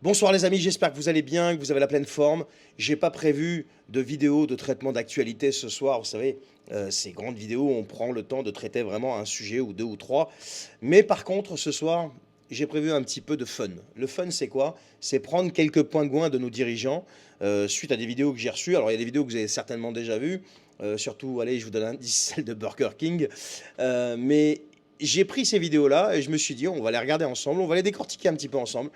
Bonsoir les amis, j'espère que vous allez bien, que vous avez la pleine forme. J'ai pas prévu de vidéo de traitement d'actualité ce soir, vous savez, ces grandes vidéos, on prend le temps de traiter vraiment un sujet ou deux ou trois. Mais par contre, ce soir, j'ai prévu un petit peu de fun. Le fun, c'est quoi? C'est prendre quelques points de goin de nos dirigeants suite à des vidéos que j'ai reçues. Alors, il y a des vidéos que vous avez certainement déjà vues, surtout, allez, je vous donne un indice, celle de Burger King. Mais j'ai pris ces vidéos-là et je me suis dit, on va les regarder ensemble, on va les décortiquer un petit peu ensemble.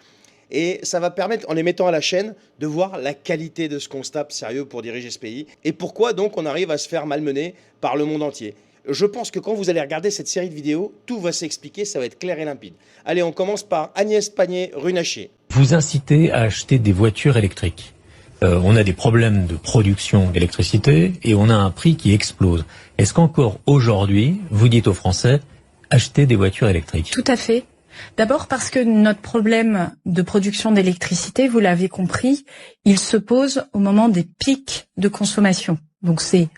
Et ça va permettre, en les mettant à la chaîne, de voir la qualité de ce qu'on se tape sérieux pour diriger ce pays. Et pourquoi donc on arrive à se faire malmener par le monde entier. Je pense que quand vous allez regarder cette série de vidéos, tout va s'expliquer, ça va être clair et limpide. Allez, on commence par Agnès Pannier-Runacher. Vous incitez à acheter des voitures électriques. On a des problèmes de production d'électricité et on a un prix qui explose. Est-ce qu'encore aujourd'hui, vous dites aux Français, achetez des voitures électriques? Tout à fait. D'abord parce que notre problème de production d'électricité, vous l'avez compris, il se pose au moment des pics de consommation. Donc c'est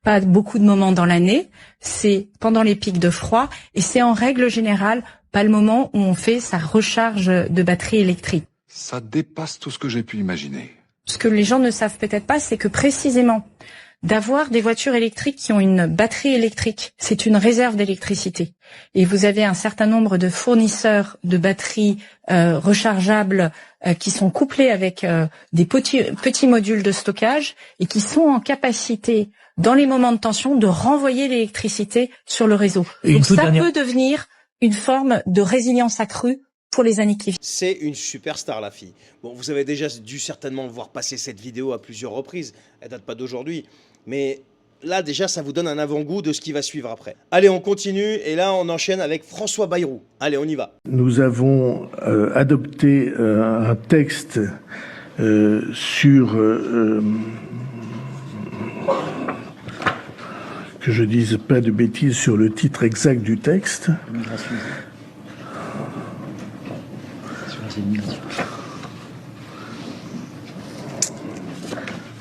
pas beaucoup de moments dans l'année, c'est pendant les pics de froid et c'est en règle générale pas le moment où on fait sa recharge de batterie électrique. Ça dépasse tout ce que j'ai pu imaginer. Ce que les gens ne savent peut-être pas, c'est que précisément d'avoir des voitures électriques qui ont une batterie électrique, c'est une réserve d'électricité. Et vous avez un certain nombre de fournisseurs de batteries rechargeables qui sont couplés avec des petits modules de stockage et qui sont en capacité, dans les moments de tension, de renvoyer l'électricité sur le réseau. Donc ça peut devenir une forme de résilience accrue pour les années qui viennent. C'est une superstar, la fille. Bon, vous avez déjà dû certainement voir passer cette vidéo à plusieurs reprises. Elle date pas d'aujourd'hui. Mais là, déjà, ça vous donne un avant-goût de ce qui va suivre après. Allez, on continue. Et là, on enchaîne avec François Bayrou. Allez, on y va. Nous avons adopté un texte sur... que je dise pas de bêtises sur le titre exact du texte.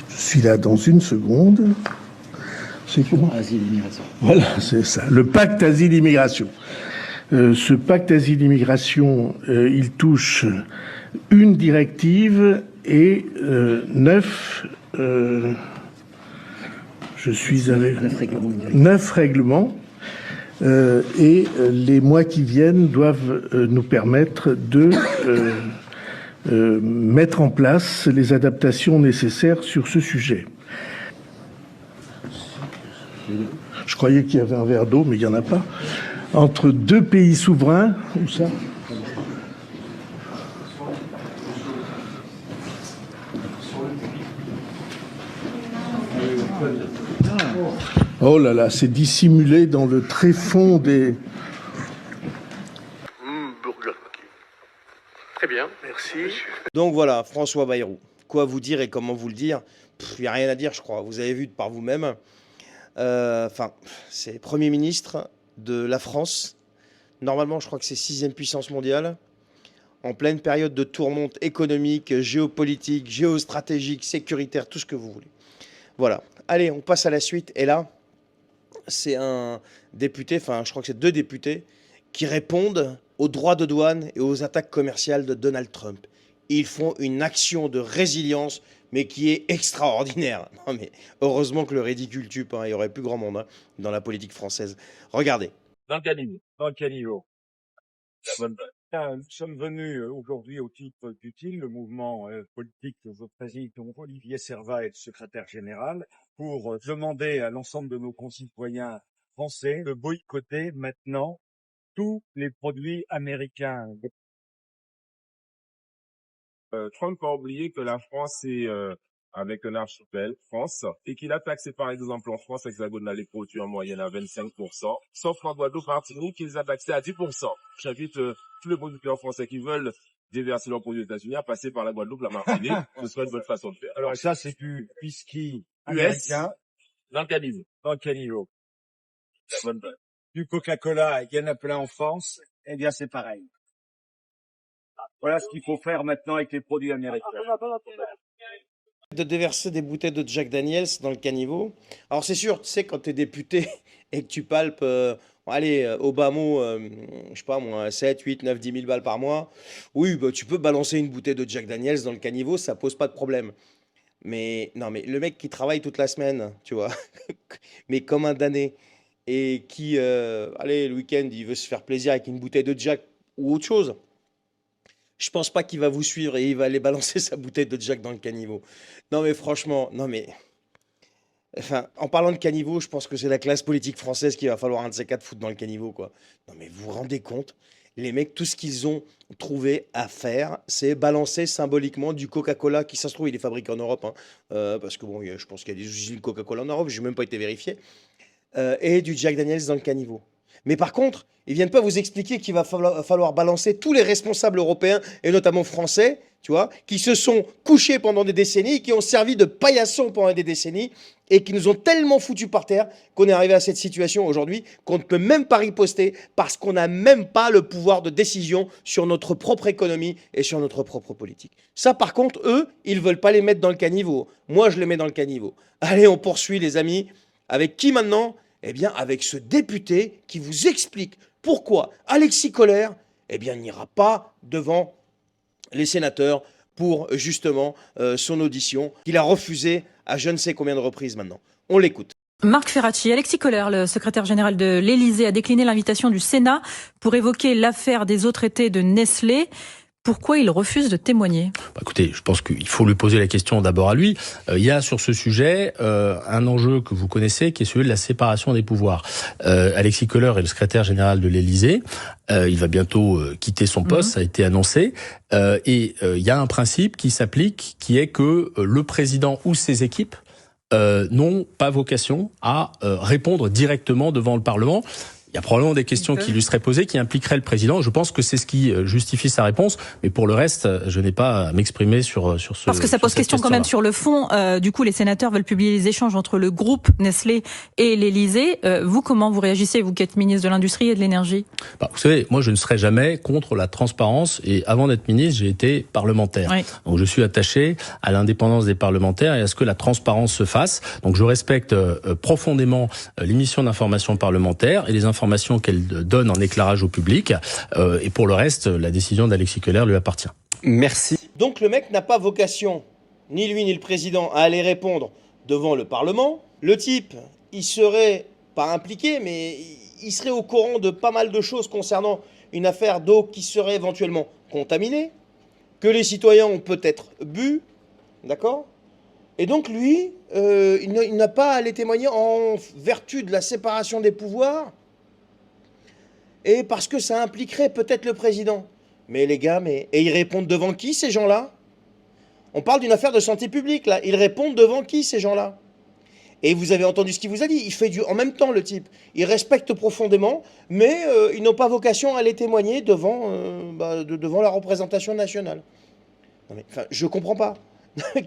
Je suis là dans une seconde. C'est comment? Asile-immigration. Voilà, c'est ça. Le pacte asile-immigration. Ce pacte asile-immigration, il touche une directive et 9... je suis avec 9 règlements. Et les mois qui viennent doivent nous permettre de mettre en place les adaptations nécessaires sur ce sujet. Je croyais qu'il y avait un verre d'eau, mais il n'y en a pas. Entre deux pays souverains, où ça? Oh là là, c'est dissimulé dans le tréfonds des... Burger King. Très bien, merci. Donc voilà, François Bayrou. Quoi vous dire et comment vous le dire? Il n'y a rien à dire, je crois. Vous avez vu de par vous-même. C'est Premier ministre de la France. Normalement, je crois que c'est 6e puissance mondiale. En pleine période de tourmente économique, géopolitique, géostratégique, sécuritaire, tout ce que vous voulez. Voilà. Allez, on passe à la suite. Et là, c'est un député, je crois que c'est 2 députés, qui répondent aux droits de douane et aux attaques commerciales de Donald Trump. Ils font une action de résilience, mais qui est extraordinaire. Non mais heureusement que le ridicule tue, il y aurait plus grand monde dans la politique française. Regardez. Dans le caniveau. Nous sommes venus aujourd'hui au titre d'utile, le mouvement politique que je préside, donc Olivier Servat est le secrétaire général, pour demander à l'ensemble de nos concitoyens français de boycotter maintenant tous les produits américains. Trump a oublié que la France est avec un archipel, France, et qu'il a taxé par exemple en France hexagonale les produits en moyenne à 25%, sauf en Guadeloupe, Martinique, qu'ils a taxé à 10%. J'invite tous les producteurs français qui veulent déverser leurs produits aux États-Unis à passer par la Guadeloupe, la Martinique. Ce serait une bonne façon de faire. Alors ça, c'est du whisky américain dans le caniveau. Dans le caniveau. Du Coca-Cola, il y en a plein en France, eh bien c'est pareil. Voilà ce qu'il faut faire maintenant avec les produits américains. De déverser des bouteilles de Jack Daniels dans le caniveau. Alors c'est sûr, tu sais, quand tu es député et que tu palpes Allez, au bas mot, je sais pas moi, 7, 8, 9, 10 000 balles par mois. Oui, bah, tu peux balancer une bouteille de Jack Daniels dans le caniveau, ça pose pas de problème. Mais non, mais le mec qui travaille toute la semaine, tu vois, mais comme un damné, et qui, allez, le week-end, il veut se faire plaisir avec une bouteille de Jack ou autre chose. Je pense pas qu'il va vous suivre et il va aller balancer sa bouteille de Jack dans le caniveau. Non, mais franchement, non, mais. Enfin, en parlant de caniveau, je pense que c'est la classe politique française qu'il va falloir un de ces quatre foutre dans le caniveau, quoi. Non, mais vous vous rendez compte? Les mecs, tout ce qu'ils ont trouvé à faire, c'est balancer symboliquement du Coca-Cola, qui, ça se trouve, il est fabriqué en Europe, hein, parce que bon, je pense qu'il y a des usines Coca-Cola en Europe, j'ai même pas été vérifié, et du Jack Daniels dans le caniveau. Mais par contre, ils viennent pas vous expliquer qu'il va falloir balancer tous les responsables européens, et notamment français, tu vois, qui se sont couchés pendant des décennies, qui ont servi de paillassons pendant des décennies, et qui nous ont tellement foutus par terre qu'on est arrivé à cette situation aujourd'hui qu'on ne peut même pas riposter parce qu'on n'a même pas le pouvoir de décision sur notre propre économie et sur notre propre politique. Ça, par contre, eux, ils veulent pas les mettre dans le caniveau. Moi, je les mets dans le caniveau. Allez, on poursuit, les amis. Avec qui maintenant? Eh bien, avec ce député qui vous explique pourquoi Alexis Collère, eh bien, n'ira pas devant les sénateurs pour justement son audition qu'il a refusée à je ne sais combien de reprises maintenant. On l'écoute. Marc Ferracci, Alexis Collère, le secrétaire général de l'Élysée, a décliné l'invitation du Sénat pour évoquer l'affaire des eaux traitées de Nestlé. Pourquoi il refuse de témoigner? Écoutez, je pense qu'il faut lui poser la question d'abord à lui. Il y a sur ce sujet un enjeu que vous connaissez, qui est celui de la séparation des pouvoirs. Alexis Collère est le secrétaire général de l'Élysée. Il va bientôt quitter son poste, ça a été annoncé. Et il y a un principe qui s'applique, qui est que le président ou ses équipes n'ont pas vocation à répondre directement devant le Parlement. Il y a probablement des questions qui lui seraient posées, qui impliqueraient le président. Je pense que c'est ce qui justifie sa réponse. Mais pour le reste, je n'ai pas à m'exprimer sur ce. Parce que ça pose question quand même sur le fond. Du coup, les sénateurs veulent publier les échanges entre le groupe Nestlé et l'Élysée. Vous, comment vous réagissez, vous qui êtes ministre de l'Industrie et de l'Énergie? Vous savez, moi, je ne serai jamais contre la transparence. Et avant d'être ministre, j'ai été parlementaire. Oui. Donc, je suis attaché à l'indépendance des parlementaires et à ce que la transparence se fasse. Donc, je respecte profondément l'émission d'information parlementaire et les informations qu'elle donne en éclairage au public. Et pour le reste, la décision d'Alexis Collère lui appartient. Merci. Donc le mec n'a pas vocation, ni lui ni le président, à aller répondre devant le Parlement. Le type, il serait pas impliqué, mais il serait au courant de pas mal de choses concernant une affaire d'eau qui serait éventuellement contaminée, que les citoyens ont peut-être bu, d'accord? Et donc lui, il n'a pas à aller témoigner en vertu de la séparation des pouvoirs, et parce que ça impliquerait peut-être le président. Mais les gars, et ils répondent devant qui, ces gens-là? On parle d'une affaire de santé publique, là. Ils répondent devant qui, ces gens-là? Et vous avez entendu ce qu'il vous a dit. Il fait en même temps, le type. Il respecte profondément, mais ils n'ont pas vocation à aller témoigner devant la représentation nationale. Non mais, enfin, je comprends pas.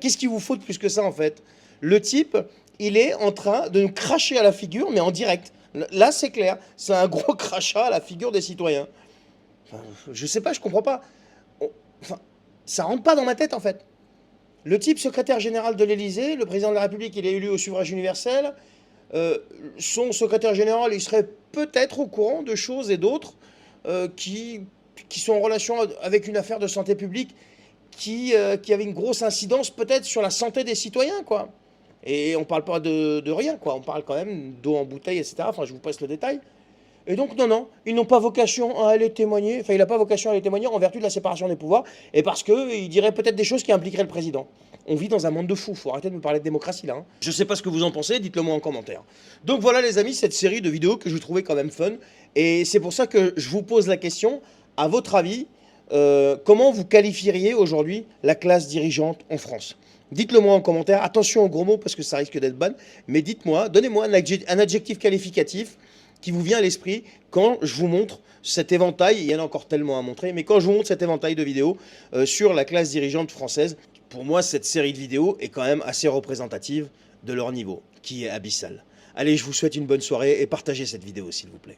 Qu'est-ce qu'il vous faut de plus que ça, en fait? Le type, il est en train de nous cracher à la figure, mais en direct. Là, c'est clair, c'est un gros crachat à la figure des citoyens. Enfin, je sais pas, je comprends pas. Ça rentre pas dans ma tête, en fait. Le type secrétaire général de l'Élysée, le président de la République, il est élu au suffrage universel. Son secrétaire général, il serait peut-être au courant de choses et d'autres qui sont en relation avec une affaire de santé publique qui avait une grosse incidence peut-être sur la santé des citoyens, quoi. Et on parle pas de rien, quoi. On parle quand même d'eau en bouteille, etc. Enfin, je vous passe le détail. Et donc, non, ils n'ont pas vocation à aller témoigner. Enfin, il n'a pas vocation à aller témoigner en vertu de la séparation des pouvoirs. Et parce qu'il dirait peut-être des choses qui impliqueraient le président. On vit dans un monde de fous. Faut arrêter de me parler de démocratie, là. Je sais pas ce que vous en pensez. Dites-le moi en commentaire. Donc voilà, les amis, cette série de vidéos que je trouvais quand même fun. Et c'est pour ça que je vous pose la question. À votre avis, comment vous qualifieriez aujourd'hui la classe dirigeante en France? Dites-le moi en commentaire. Attention aux gros mots parce que ça risque d'être ban. Mais dites-moi, donnez-moi un adjectif qualificatif qui vous vient à l'esprit quand je vous montre cet éventail. Il y en a encore tellement à montrer. Mais quand je vous montre cet éventail de vidéos sur la classe dirigeante française, pour moi, cette série de vidéos est quand même assez représentative de leur niveau, qui est abyssal. Allez, je vous souhaite une bonne soirée et partagez cette vidéo, s'il vous plaît.